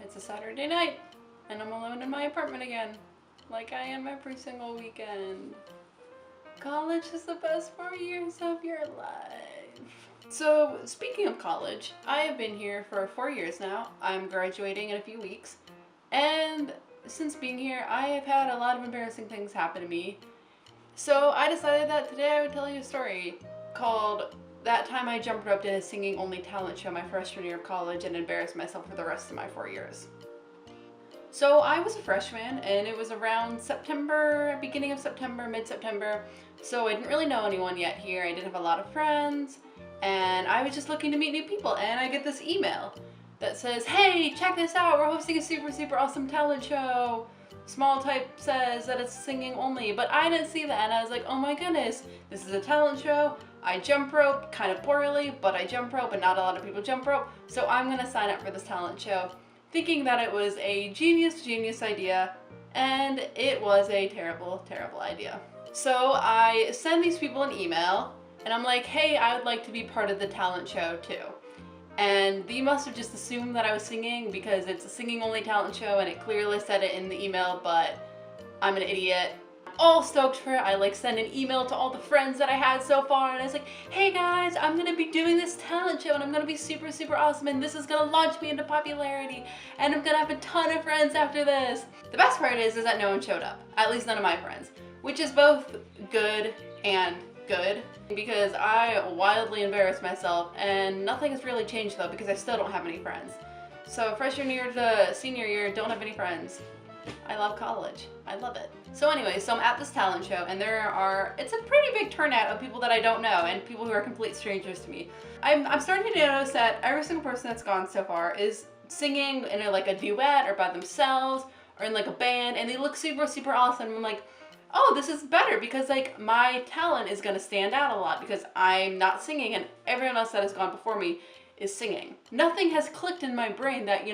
It's a Saturday night, and I'm alone in my apartment again, like I am every single weekend. College is the best 4 years of your life. So, speaking of college, I have been here for 4 years now. I'm graduating in a few weeks, and since being here, I have had a lot of embarrassing things happen to me. So I decided that today I would tell you a story called That Time I Jumped Roped in a Singing Only Talent Show my freshman year of college and embarrassed myself for the rest of my 4 years. So I was a freshman, and it was around September, beginning of September, mid-September, so I didn't really know anyone yet here. I didn't have a lot of friends, and I was just looking to meet new people, and I get this email that says, hey, check this out, we're hosting a super awesome talent show. Small type says that it's singing only, but I didn't see that, and I was like, oh my goodness, this is a talent show. I jump rope, kind of poorly, but I jump rope, and not a lot of people jump rope, so I'm gonna sign up for this talent show, thinking that it was a genius idea, and it was a terrible idea. So I send these people an email, and I'm like, hey, I would like to be part of the talent show too. And they must have just assumed that I was singing because it's a singing only talent show and it clearly said it in the email, but I'm an idiot. All stoked for it. I send an email to all the friends that I had so far, and I was like, hey guys, I'm gonna be doing this talent show and I'm gonna be super awesome, and this is gonna launch me into popularity, and I'm gonna have a ton of friends after this. The best part is that no one showed up, at least none of my friends, which is both good and good, because I wildly embarrassed myself, and nothing has really changed though because I still don't have any friends. So freshman year to senior year, don't have any friends. I love college. I love it. So anyway, so I'm at this talent show, and it's a pretty big turnout of people that I don't know and people who are complete strangers to me. I'm starting to notice that every single person that's gone so far is singing in a duet or by themselves or in a band, and they look super awesome. I'm like, oh, this is better because my talent is gonna stand out a lot because I'm not singing and everyone else that has gone before me is singing. Nothing has clicked in my brain that,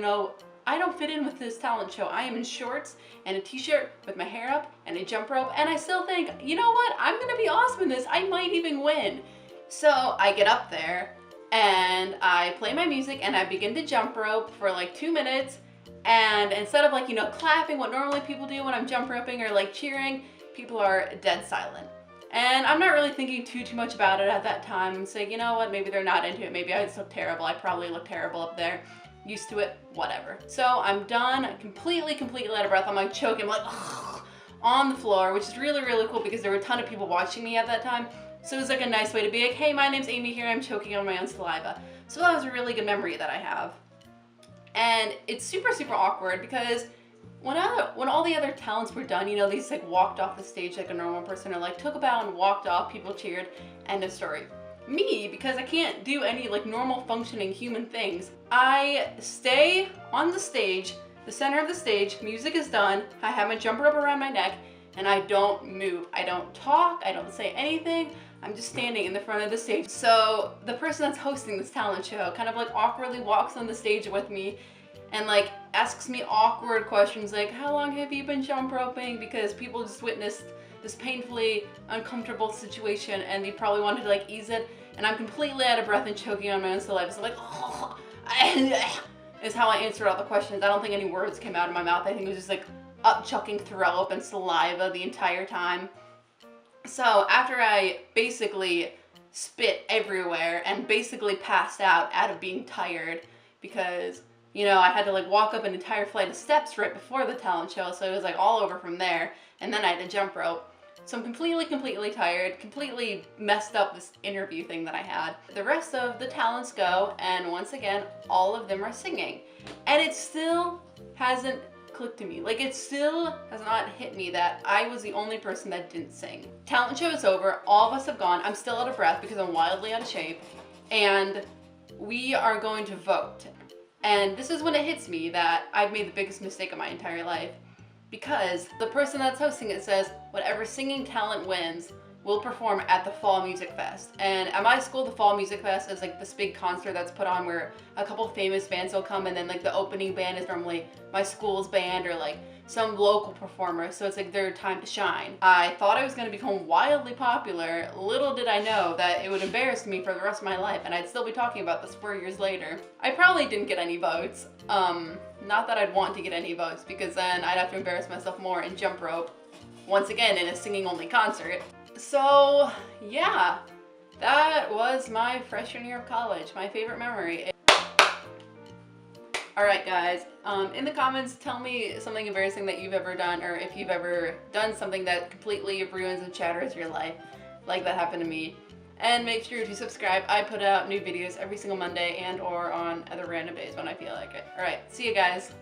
I don't fit in with this talent show. I am in shorts and a t-shirt with my hair up and a jump rope, and I still think, you know what, I'm gonna be awesome in this. I might even win. So I get up there and I play my music and I begin to jump rope for 2 minutes, and instead of clapping, what normally people do when I'm jump roping, or cheering, people are dead silent. And I'm not really thinking too much about it at that time. I'm saying, you know what, maybe they're not into it. Maybe I just look terrible. I probably look terrible up there. Used to it, whatever. So I'm done, completely out of breath. I'm choking, ugh, on the floor, which is really cool because there were a ton of people watching me at that time. So it was a nice way to be like, hey, my name's Amy here, I'm choking on my own saliva. So that was a really good memory that I have. And it's super awkward because when all the other talents were done, they just walked off the stage like a normal person, or took a bow and walked off, people cheered, end of story. Me, because I can't do any normal functioning human things, I stay on the stage, the center of the stage, music is done, I have my jump rope around my neck, and I don't move. I don't talk, I don't say anything, I'm just standing in the front of the stage. So the person that's hosting this talent show kind of awkwardly walks on the stage with me and asks me awkward questions like, how long have you been jump roping? Because people just witnessed this painfully uncomfortable situation and they probably wanted to ease it, and I'm completely out of breath and choking on my own saliva. So oh, is how I answered all the questions. I don't think any words came out of my mouth. I think it was just up-chucking throw up and saliva the entire time. So after I basically spit everywhere and basically passed out of being tired because I had to walk up an entire flight of steps right before the talent show, so it was all over from there, and then I had to jump rope. So I'm completely tired, completely messed up this interview thing that I had. The rest of the talents go, and once again, all of them are singing. And it still hasn't clicked to me. It still has not hit me that I was the only person that didn't sing. Talent show is over, all of us have gone, I'm still out of breath because I'm wildly out of shape, and we are going to vote. And this is when it hits me that I've made the biggest mistake of my entire life, because the person that's hosting it says whatever singing talent wins will perform at the Fall Music Fest. And at my school, the Fall Music Fest is this big concert that's put on where a couple famous bands will come, and then the opening band is normally my school's band or some local performer, so it's like their time to shine. I thought I was going to become wildly popular. Little did I know that it would embarrass me for the rest of my life, and I'd still be talking about this 4 years later. I probably didn't get any votes. Not that I'd want to get any votes, because then I'd have to embarrass myself more and jump rope once again in a singing-only concert. So yeah, that was my freshman year of college, my favorite memory. Alright guys, in the comments tell me something embarrassing that you've ever done, or if you've ever done something that completely ruins and shatters your life, like that happened to me. And make sure to subscribe. I put out new videos every single Monday and or on other random days when I feel like it. Alright, see you guys.